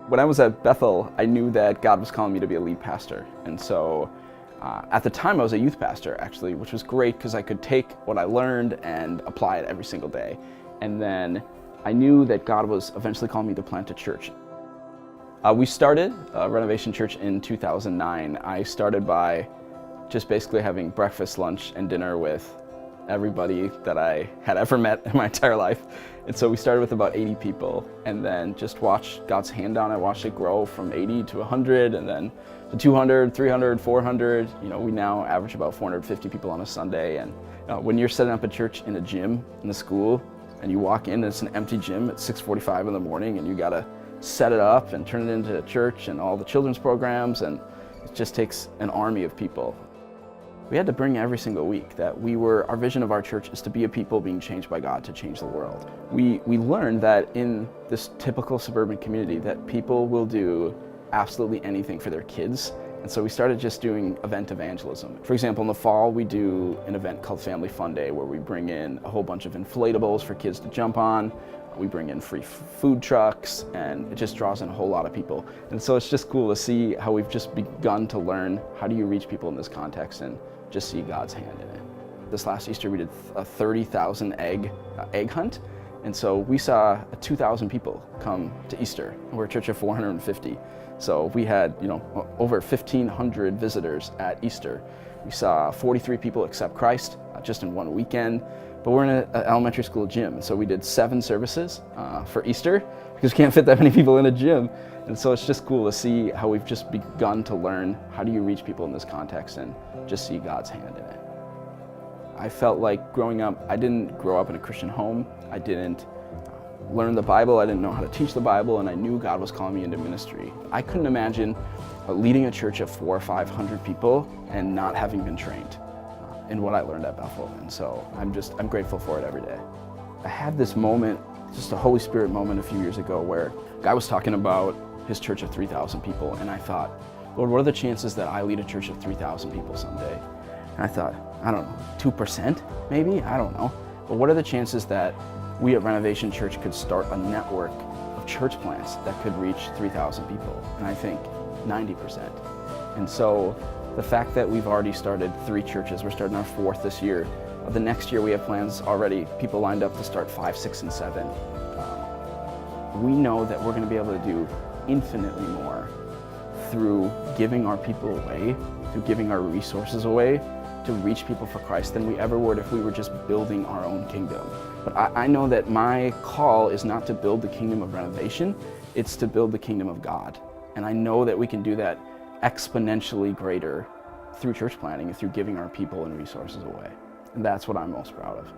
When I was at Bethel, I knew that God was calling me to be a lead pastor. And so at the time I was a youth pastor actually, which was great because I could take what I learned and apply it every single day. And then I knew that God was eventually calling me to plant a church. We started Renovation Church in 2009. I started by just basically having breakfast, lunch, and dinner with everybody that I had ever met in my entire life. And so we started with about 80 people and then just watched God's hand on it, watched it grow from 80 to 100 and then to 200, 300, 400. You know, we now average about 450 people on a Sunday. And when you're setting up a church in a gym in a school and you walk in and it's an empty gym at 6:45 in the morning and you gotta set it up and turn it into a church and all the children's programs, and it just takes an army of people. We had to bring every single week that our vision of our church is to be a people being changed by God to change the world. We learned that in this typical suburban community that people will do absolutely anything for their kids. And so we started just doing event evangelism. For example, in the fall, we do an event called Family Fun Day where we bring in a whole bunch of inflatables for kids to jump on. We bring in free food trucks, and it just draws in a whole lot of people. And so it's just cool to see how we've just begun to learn how do you reach people in this context and just see God's hand in it. This last Easter, we did a 30,000 egg hunt. And so we saw 2,000 people come to Easter. We're a church of 450. So we had, over 1,500 visitors at Easter. We saw 43 people accept Christ just in one weekend. But we're in an elementary school gym, and so we did 7 services for Easter because we can't fit that many people in a gym. And so it's just cool to see how we've just begun to learn how do you reach people in this context and just see God's hand in it. I felt like growing up, I didn't grow up in a Christian home. I didn't learn the Bible. I didn't know how to teach the Bible, and I knew God was calling me into ministry. I couldn't imagine leading a church of 400 or 500 people and not having been trained in what I learned at Bethel. And so I'm grateful for it every day. I had this moment, just a Holy Spirit moment a few years ago where a guy was talking about his church of 3,000 people, and I thought, Lord, what are the chances that I lead a church of 3,000 people someday? And I thought, I don't know, 2% maybe? I don't know. But what are the chances that we at Renovation Church could start a network of church plants that could reach 3,000 people? And I think 90%. And so the fact that we've already started 3 churches, we're starting our 4th this year. The next year we have plans already, people lined up to start 5, 6, and 7. We know that we're going to be able to do infinitely more through giving our people away, through giving our resources away to reach people for Christ than we ever would if we were just building our own kingdom. But I know that my call is not to build the kingdom of Renovation, it's to build the kingdom of God. And I know that we can do that exponentially greater through church planting and through giving our people and resources away. And that's what I'm most proud of.